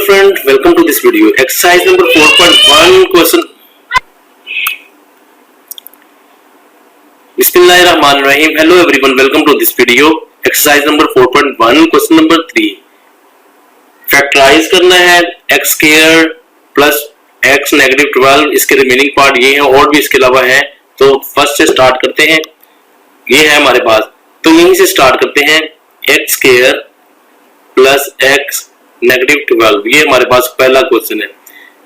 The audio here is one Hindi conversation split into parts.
friend, welcome to this video. Exercise number 4.1 question. Bismillahirrahmanirrahim. Hello everyone, welcome to this video. Exercise number 4.1 question number 3. Factorise करना है x square plus x negative 12, इसके रिमेनिंग पार्ट ये है और भी इसके अलावा है। तो फर्स्ट से स्टार्ट करते हैं, ये है हमारे पास, तो यहीं से स्टार्ट करते हैं। x square plus x negative 12, ये हमारे पास पहला क्वेश्चन है।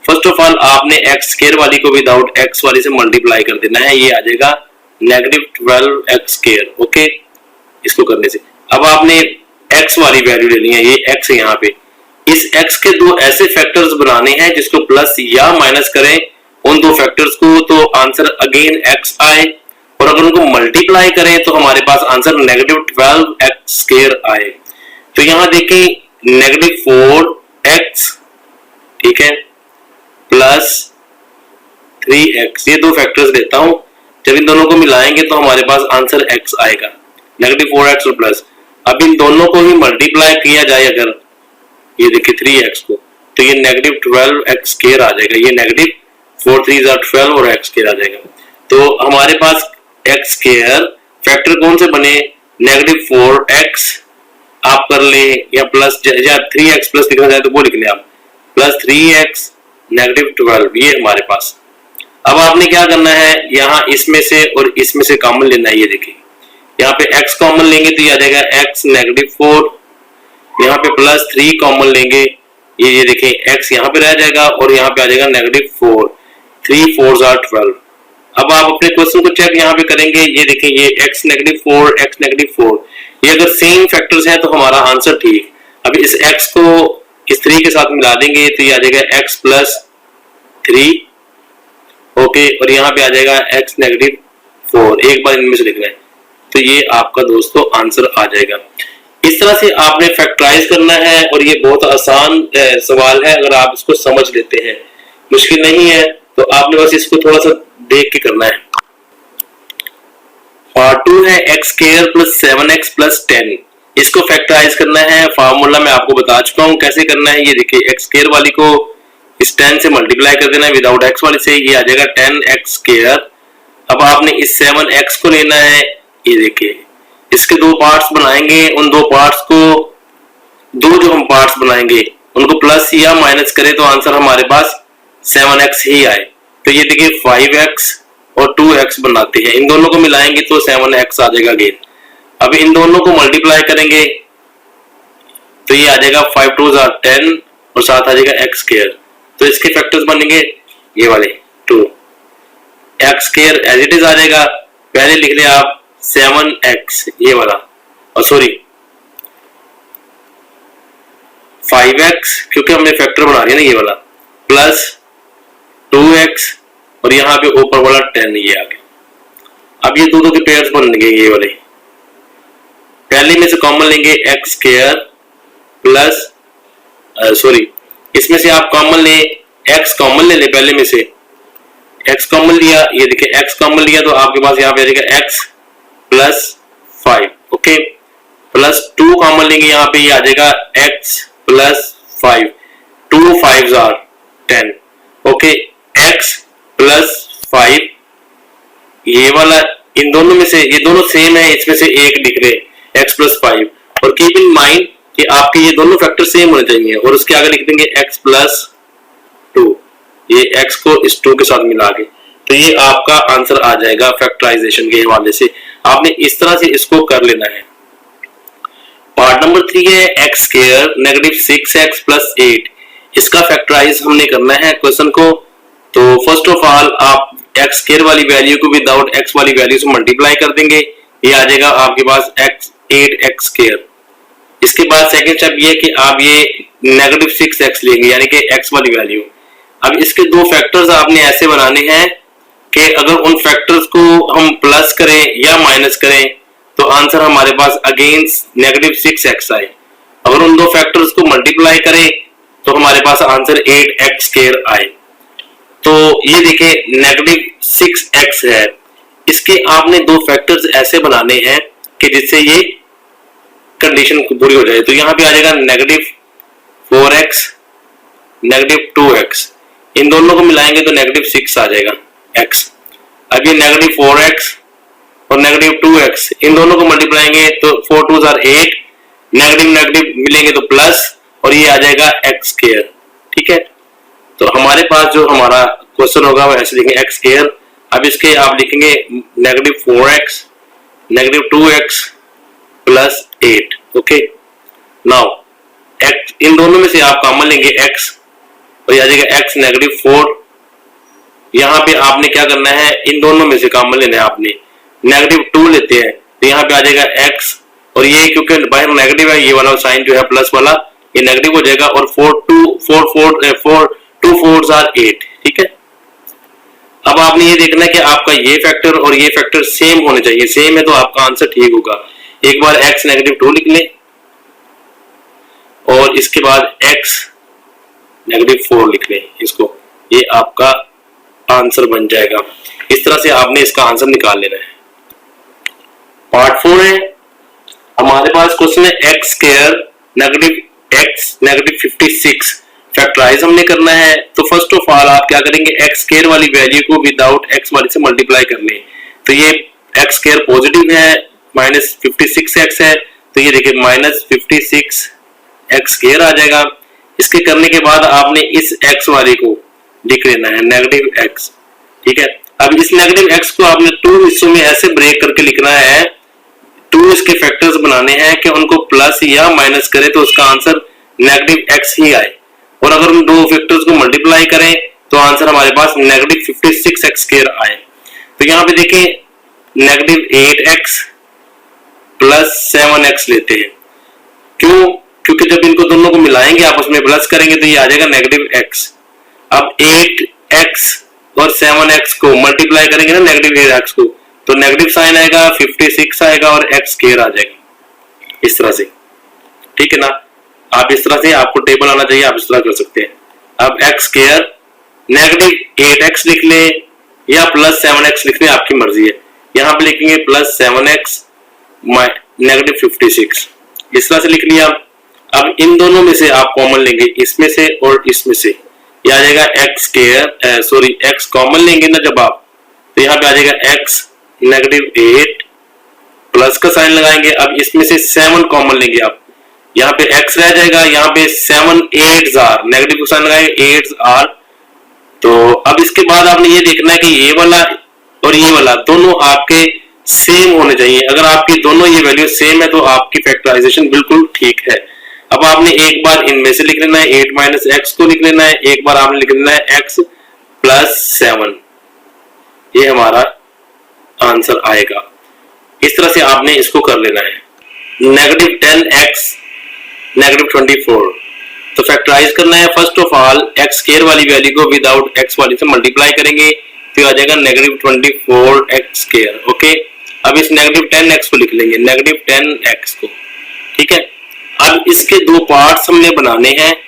फर्स्ट ऑफ ऑल आपने x स्क्वायर वाली को विदाउट x वाली से मल्टीप्लाई कर देना है, ये आ जाएगा नेगेटिव 12x स्क्वायर। ओके, इसको करने से अब आपने x वाली वैल्यू लेनी है, ये x है यहाँ पे। इस x के दो ऐसे फैक्टर्स बनाने हैं जिसको प्लस या माइनस करें उन दो फैक्टर्स को, तो आंसर अगेन x आए, और अगर उनको मल्टीप्लाई करें तो हमारे पास आंसर नेगेटिव 12x स्क्वायर आए। तो यहाँ देखें नेगेटिव 4x, ठीक है, प्लस 3x, ये दो फैक्टर्स लेता हूं। जब इन दोनों को मिलाएंगे तो हमारे पास आंसर x आएगा, नेगेटिव 4x और प्लस। अब इन दोनों को ही मल्टीप्लाई किया जाए अगर, ये देखिए 3x को, तो ये नेगेटिव 12x स्क्वायर आ जाएगा। ये नेगेटिव 4 3 12 और x स्क्वायर आ जाएगा। तो हमारे पास x स्क्वायर फैक्टर कौन से बने, नेगेटिव 4x आप कर ले, या प्लस या 3x प्लस लिखना चाहे तो वो लिख ले आप, प्लस 3x नेगेटिव 12, ये हमारे पास। अब आपने क्या करना है, यहाँ इसमें से और इसमें से कॉमन लेना है। ये देखिए यहाँ पे x कॉमन लेंगे तो ये आ जाएगा x नेगेटिव 4, यहाँ पे प्लस 3 कॉमन लेंगे, ये देखिए x यहाँ पे रह जाएगा और यहाँ पे आ जाएगा नेगेटिव 4, 3 4 12। अब आप अपने क्वेश्चन को चेक यहाँ पे करेंगे, ये देखिए ये x नेगेटिव 4 x नेगेटिव 4, ये अगर सेम फैक्टर्स हैं तो हमारा आंसर ठीक। अब इस x को इस 3 के साथ मिला देंगे तो ये आ जाएगा x प्लस 3, ओके, और यहाँ पे आ जाएगा x नेगेटिव 4, एक बार इनमें से लिखना है, तो ये आपका दोस्तों आंसर आ जाएगा। इस तरह से आपने फैक्टराइज करना है और ये बहुत आसान सवाल है अगर आप इसको समझ लेते हैं, मुश्किल नहीं है। तो आपने बस इसको थोड़ा सा देख के करना है। पार्ट 2 है x square plus 7x plus 10, इसको फैक्टराइज करना है। फार्मूला मैं आपको बता चुका हूं कैसे करना है। ये देखिए x स्क्वायर वाली को इस 10 से मल्टीप्लाई कर देना है विदाउट x वाली से, ये आ जाएगा 10x स्क्वायर। अब आपने इस 7x को लेना है, ये देखिए इसके दो पार्ट्स बनाएंगे, उन दो पार्ट्स को, दो जो हम पार्ट्स बनाएंगे उनको प्लस या माइनस करें तो आंसर हमारे पास 7x ही आए। तो ये देखिए 5x और 2x बनाते हैं, इन दोनों को मिलाएंगे तो 7x आ जाएगा अगेन। अब इन दोनों को मल्टीप्लाई करेंगे तो ये आ जाएगा 5 2 10 और साथ आ जाएगा x स्क्वायर। तो इसके फैक्टर्स बनेंगे ये वाले 2, x square as it is आ जाएगा। पहले लिख ले आप 7x ये वाला, और सॉरी 5x क्योंकि हमने फैक्टर बना लिया ना ये वाला, प्लस 2x और यहाँ पे ऊपर वाला 10 ये आ गया। अब ये दोनों के पेयर्स बन गए ये वाले। पहले में से कॉमन लेंगे x स्क्वायर प्लस सॉरी इसमें से आप कॉमन ले, x कॉमन ले ले, पहले में से x कॉमन लिया, ये देखिए x कॉमन लिया तो आपके पास यहाँ पे आ जाएगा x plus 5, okay, plus 2 common लेंगे यहाँ पे, ये आ जाएगा x plus 5, 2 5 10, okay, x plus 5 ये वाला, इन दोनों में से ये दोनों सेम है, इसमें से एक लिख रहे x प्लस 5, और कीप इन माइंड कि आपके ये दोनों फैक्टर सेम होने चाहिए, और उसके आगे लिख देंगे x प्लस 2, ये x को इस 2 के साथ मिला के, तो ये आपका आंसर आ जाएगा फैक्टराइजेशन के हवाले से। आपने इस तरह से इसको कर लेना है। पार्ट नंबर 3 है x square negative 6x plus 8, इसका फैक्टराइज हमने करना है क्वेश्चन को। तो फर्स्ट ऑफ ऑल आप x स्क्वायर वाली वैल्यू को विदाउट x वाली वैल्यू से मल्टीप्लाई कर देंगे, ये आ जाएगा आपके पास x 8x स्क्वायर। इसके बाद सेकंड स्टेप ये कि आप ये नेगेटिव 6x लेंगे यानी कि x वाली वैल्यू। अब इसके दो फैक्टर्स आपने ऐसे बनाने हैं कि अगर उन फैक्टर्स को हम प्लस करें या माइनस करें तो आंसर हमारे पास अगेंस्ट नेगेटिव 6x आए। अगर उन दो फैक्टर्स को मल्टीप्लाई करें तो हमारे पास आंसर 8x स्क्वायर आए। तो ये देखिए नेगेटिव 6x है, इसके आपने दो फैक्टर्स ऐसे बनाने हैं कि जिससे ये कंडीशन पूरी हो जाए। तो यहाँ पे आ जाएगा नेगेटिव 4x -2x, इन दोनों को मिलाएंगे तो -6 आ जाएगा x। अब ये -4x और -2x, इन दोनों को मल्टीप्लाएंगे तो 4 2 आर 8, नेगेटिव नेगेटिव मिलेंगे तो प्लस, और ये आ जाएगा x स्क्वायर। ठीक है, तो हमारे पास जो हमारा क्वेश्चन होगा वो ऐसे लिखेंगे x स्क्वायर। अब इसके आप लिखेंगे -4x, -2x plus 8। Okay, now x इन दोनों में से आप कॉमन लेंगे x, और ये आ जाएगा x -4। यहाँ पे आपने क्या करना है, इन दोनों में से कॉमन लेना है आपने, -2 लेते हैं तो यहाँ पे आ जाएगा x, और ये क्योंकि बाहर नेगेटिव है, ये वाला साइन जो है प्लस वाला ये नेगेटिव हो जाएगा, और 2 4s आर 8। ठीक है, अब आपने ये देखना है कि आपका ये फैक्टर और ये फैक्टर सेम होने चाहिए, सेम है तो आपका आंसर ठीक होगा। एक बार x -2 लिख लें और इसके बाद x -4 लिख लें इसको, ये आपका आंसर बन जाएगा। इस तरह से आपने इसका आंसर निकाल लेना है। पार्ट 4 है हमारे पास, क्वेश्चन है x स्क्वायर -56 फैक्टराइज हमने करना है। तो फर्स्ट ऑफ ऑल आप क्या करेंगे, x स्क्वायर वाली वैल्यू को विदाउट x वाली से मल्टीप्लाई कर लें। तो ये x स्क्वायर पॉजिटिव है, -56x है, तो ये देखिए -56x स्क्वायर आ जाएगा। इसके करने के बाद आपने इस x वाले को लिख लेना है -x। ठीक है, अब इस -x को आपने 2 हिस्सों में ऐसे ब्रेक करके लिखना है, 2 इसके फैक्टर्स बनाने हैं कि उनको प्लस या माइनस करें तो उसका आंसर -x ही आए, और अगर उन 2 फैक्टर्स को मल्टीप्लाई करें तो आंसर हमारे पास -56x स्क्वायर आए। तो यहाँ पे देखें -8x प्लस 7x लेते हैं, क्यों? क्योंकि जब इनको दोनों को मिलाएंगे आपस में प्लस करेंगे तो ये आ जाएगा -x। अब 8x और 7x को मल्टीप्लाई करेंगे ना -8x को, तो नेगेटिव साइन आएगा, 56 आएगा और x स्क्वायर आ जाएगा इस तरह से। ठीक है ना, आप इस तरह से, आपको टेबल आना चाहिए, आप इस तरह कर सकते हैं। अब x स्क्वायर -8x लिख लें या प्लस 7x लिख लें, आपकी मर्जी है। यहाँ पे लिखेंगे प्लस 7x -56, इस तरह से लिख लिया। अब इन दोनों में से आप कॉमन लेंगे, इसमें से और इसमें से, ये आ जाएगा x square, sorry x common लेंगे ना जब आप, तो यहाँ पे आ जाएगा x -8 प्लस का साइन लगाएंगे। अब इसमें से 7 कॉमन लेंगे आप, यहाँ पे x रह जाएगा, यहाँ पे 7 8s आर, नेगेटिव साइन लगाएंगे 8s आर। तो अब इसके बाद आपने ये देखना है कि ये वाला और ये वाला दोनों आपके सेम होने चाहिए। अगर आपकी दोनों ये वैल्यू सेम है तो आपकी फैक्टराइजेशन बिल्कुल ठीक है। अब आपने एक बार इनमें से लिख लेना है, 8 - x को लिख लेना है, एक बार आपने लिख लेना है x प्लस 7, ये हमारा आंसर आएगा। इस तरह से आपने इसको कर लेना है। -10x -24, तो फैक्टराइज करना है। First of all x square वाली वैल्यू को विदाउट x वाली से मल्टीप्लाई करेंगे तो आ जाएगा -24x स्क्वायर। ओके, अब इस -10x को लिख लेंगे, -10x को। ठीक है, अब इसके 2 पार्ट्स हमने बनाने हैं,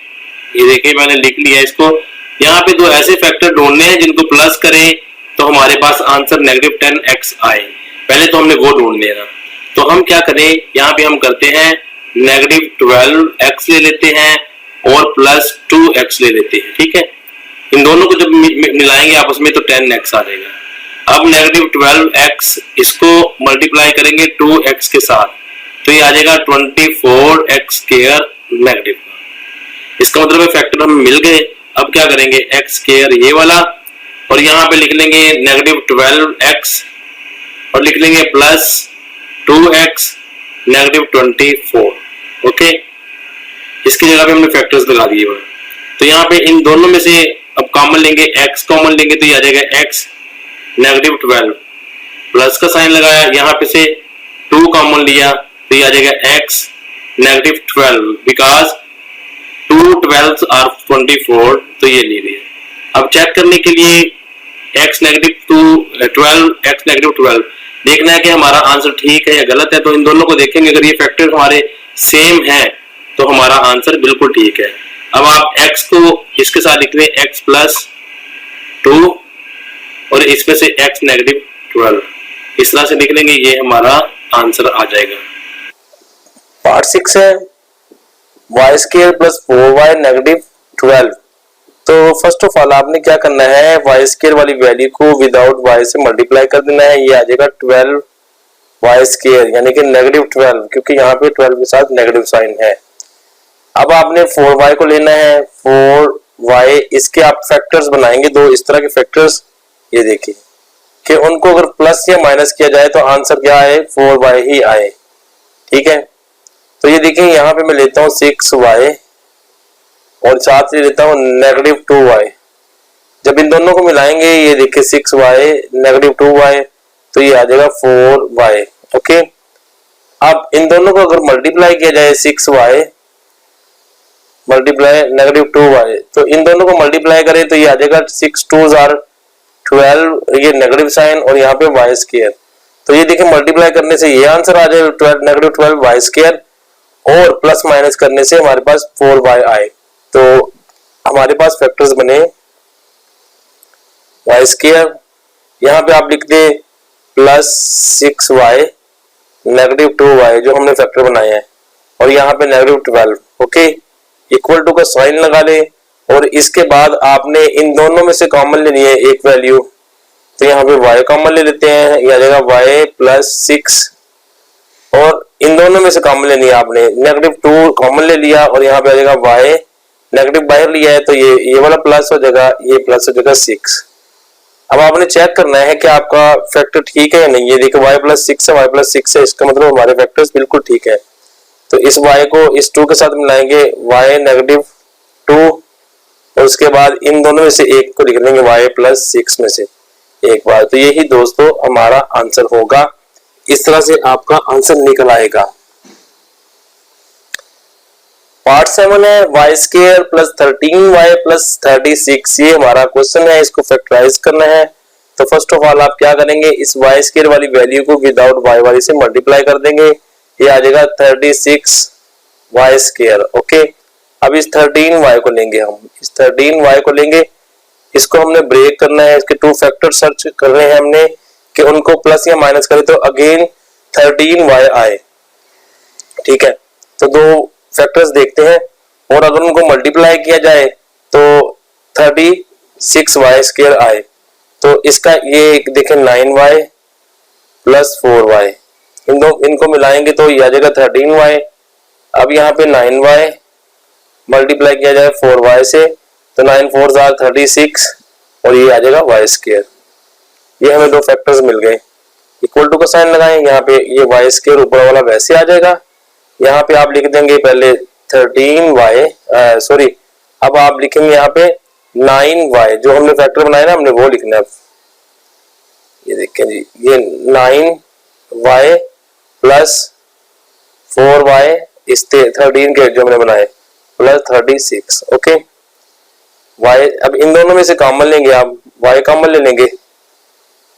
ये देखिए मैंने लिख लिया इसको। यहाँ पे 2 ऐसे फैक्टर ढूंढने हैं जिनको प्लस करें तो हमारे पास आंसर -10x आए। पहले तो हमने वो ढूंढ लेना, तो हम क्या करें, यहाँ पे हम करते हैं -12x ले लेते हैं और प्लस 2x ले लेते हैं। ठीक है, इन दोनों को जब मिलाएंगे आपस में तो 10x आ जाएगा। अब -12x इसको मल्टीप्लाई करेंगे 2x के साथ, तो ये आ जाएगा 24x स्क्वायर नेगेटिव। इसका मतलब है फैक्टर हम मिल गए। अब क्या करेंगे, x स्क्वायर ये वाला, और यहाँ पे लिख लेंगे -12x और लिख लेंगे प्लस 2x -24। ओके, इसकी जगह पे हमने फैक्टर्स लगा दिए हुए। तो यहाँ पे इन दोनों में से अब कॉमन लेंगे, x कॉमन लेंगे तो ये आ जाएगा x -12 प्लस का साइन लगाया, यहाँ पे से 2 कॉमन लिया तो ये आ जाएगा x -12 बिकॉज 2 12s आर 24, तो ये ले लिया। अब चेक करने के लिए x -12 देखना है कि हमारा आंसर ठीक है या गलत है। तो इन दोनों को देखेंगे, अगर ये फैक्टर हमारे सेम है तो हमारा आंसर बिल्कुल ठीक है। अब आप x को इसके साथ लिख लें x प्लस 2 और इसमें से x -12, इस तरह से लिख लेंगे, ये हमारा आंसर आ जाएगा। पार्ट 6 है y² + 4y -12 तो फर्स्ट ऑफ ऑल आपने क्या करना है, वाई स्केयर वाली वैल्यू को विदाउट वाई से मल्टीप्लाई कर देना है। ये आ जाएगा 12 वाई स्केयर यानी कि -12, क्योंकि यहाँ पे 12 के साथ नेगेटिव साइन है। अब आपने 4y को लेना है, 4y इसके आप फैक्टर्स बनाएंगे, दो इस तरह के फैक्टर्स। ये देखिए कि उनको अगर प्लस या माइनस किया जाए तो आंसर क्या आए, 4y ही आए। ठीक है, तो ये देखिए यहाँ पे मैं लेता हूँ 6y और साथ ही लेता हूँ -2y। जब इन दोनों को मिलाएंगे ये देखिए 6y -2y तो ये आ जाएगा 4y। ओके, अब इन दोनों को अगर मल्टीप्लाई किया जाए 6y मल्टीप्लाई -2y, तो इन दोनों को मल्टीप्लाई करें तो ये आ जाएगा 6 2s are 12, ये नेगेटिव साइन और यहाँ पे वाई स्केयर। तो ये देखिए मल्टीप्लाई करने से ये आंसर आ जाएगा 12 -12 वाई स्केयर और प्लस माइनस करने से हमारे पास 4y आए। तो हमारे पास फैक्टर्स बने वाई स्केयर, यहाँ पे आप लिख दे +6y -2y जो हमने फैक्टर बनाए हैं, और यहाँ पे -12। ओके, इक्वल टू का साइन लगा ले और इसके बाद आपने इन दोनों में से कॉमन लेनी है एक वैल्यू। तो यहाँ पे y कॉमन ले लेते हैं, यह आ जाएगा y +6 और इन दोनों में से कॉमन लेनी है आपने, -2 कॉमन ले लिया और यहाँ पे आ जाएगा y, नेगेटिव बाहर लिया है तो ये वाला प्लस हो जाएगा, ये प्लस हो जाएगा 6। अब आपने चेक करना है कि आपका फैक्टर ठीक है या नहीं। ये देखो y +6 है, y +6 है, इसका मतलब हमारे फैक्टर्स बिल्कुल ठीक है। तो इस y को इस 2 के साथ मिलाएंगे, y -2 और उसके बाद इन दोनों में से एक को लिख देंगे y +6 में से एक बार। तो यही दोस्तों हमारा आंसर होगा। इस तरह से आपका आंसर निकल आएगा। पार्ट 7 है वाई स्केयर +13y +36। ये हमारा क्वेश्चन है, इसको फैक्टराइज करना है। तो फर्स्ट ऑफ ऑल आप क्या करेंगे, इस वाई स्केयर वाली वैल्यू को विदाउट वाई वाली से मल्टीप्लाई कर देंगे, ये आ जाएगा 36y स्केयर। ओके, अब इस 13y को लेंगे, हम इस 13y को लेंगे, इसको हमने ब्रेक करना है, इसके 2 फैक्टर सर्च कर रहे हैं हमने कि उनको प्लस या माइनस करें तो अगेन 13y आए। ठीक है, तो 2 फैक्टर्स देखते हैं और अगर उनको मल्टीप्लाई किया जाए तो 36y स्केयर आए। तो इसका ये देखें 9y + 4y, इनको मिलाएंगे तो ये आ जाएगा 13y। अब यहाँ पे 9y मल्टीप्लाई किया जाए 4y से तो 9 4s are 36 और ये आ जाएगा y स्केयर। ये हमें 2 फैक्टर्स मिल गए। इक्वल टू का साइन लगाएं, यहाँ पे ये y स्केयर ऊपर वाला वैसे आ जाएगा। यहाँ पे आप लिख देंगे पहले 13y सॉरी, अब आप लिखेंगे यहाँ पे 9y, जो हमने फैक्टर बनाया ना हमने वो लिखना है। ये देखें जी, ये 9y + 4y इस 13 के जो हमने बनाए +36। ओके, y अब इन दोनों में से कॉमन लेंगे, आप y कॉमन ले लेंगे,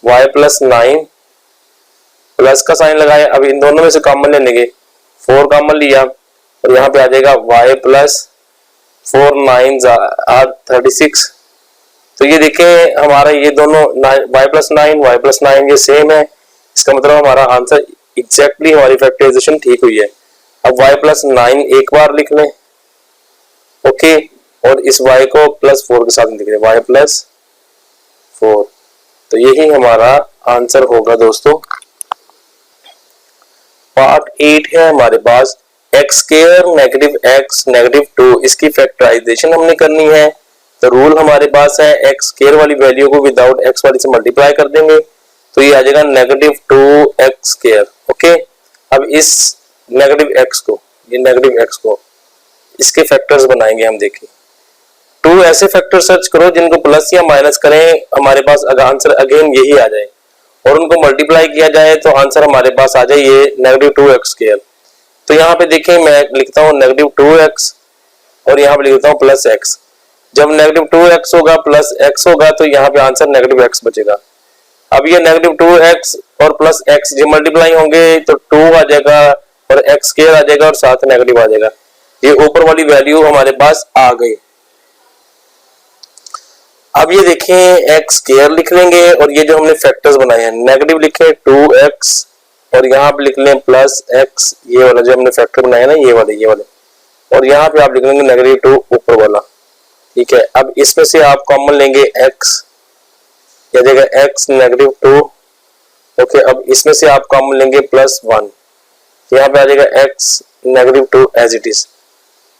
y +9 प्लस का साइन लगाए। अब इन दोनों में से कॉमन ले लेंगे, 4 कॉमन लिया और यहाँ पे आ जाएगा y +4 9s are 36। तो ये देखें हमारा ये दोनों y +9 ये सेम है, इसका मतलब हमारा आंसर एग्जैक्टली हमारी फैक्टराइजेशन ठीक हुई है। अब y +9 एक बार लिख लें, ओके, और इस y को +4 के साथ लिख लें, y +4। तो यही हमारा आंसर होगा दोस्तों। पार्ट 8 है हमारे पास x² -x -2, इसकी फैक्टराइजेशन हमने करनी है। तो रूल हमारे पास है x² वाली वैल्यू को विदाउट x वाली से मल्टीप्लाई कर देंगे तो ये आ जाएगा -2x²। ओके, अब इस -x को, ये -x को इसके फैक्टर्स बनाएंगे हम। देखिए 2 ऐसे फैक्टर सर्च करो जिनको प्लस या माइनस करें हमारे पास आंसर अगेन यही आ जाए, और उनको मल्टीप्लाई किया जाए तो आंसर हमारे पास आ जाए ये -2x²। तो यहाँ पे देखें मैं लिखता हूँ -2x और यहाँ पे लिखता हूँ +x। जब -2x होगा +x होगा तो यहाँ पे आंसर -x बचेगा। अब ये -2x और +x जो मल्टीप्लाई होंगे तो 2 आ जाएगा और x² आ जाएगा और साथ नेगेटिव आ जाएगा। ये ऊपर वाली वैल्यू हमारे पास आ गई। अब ये देखें x² लिख लेंगे और ये जो हमने फैक्टर्स बनाए हैं नेगेटिव लिखे 2x और यहाँ पे लिख लें +x, ये वाला जो हमने फैक्टर बनाया ना ये वाले, और यहाँ पे आप लिख लेंगे -2 ऊपर वाला। ठीक है, अब इसमें से आप कॉमन लेंगे x, या देगा x -2। ओके, अब इसमें से आप कॉमन लेंगे +1, यहाँ पे आ जाएगा x -2 एज इट इज।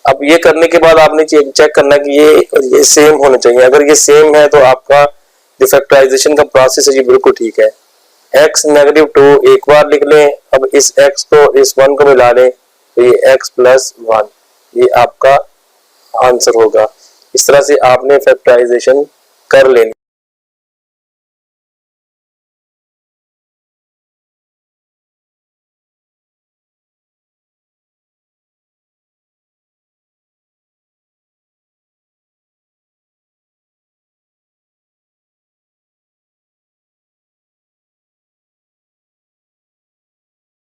अब ये करने के बाद आपने चेक करना कि ये सेम होना चाहिए। अगर ये सेम है तो आपका जो फैक्टराइजेशन का प्रोसेस है ये बिल्कुल ठीक है। x -2 एक बार लिख लें, अब इस x को इस 1 को मिला लें तो ये x + 1, ये आपका आंसर होगा। इस तरह से आपने फैक्टराइजेशन कर लेनी।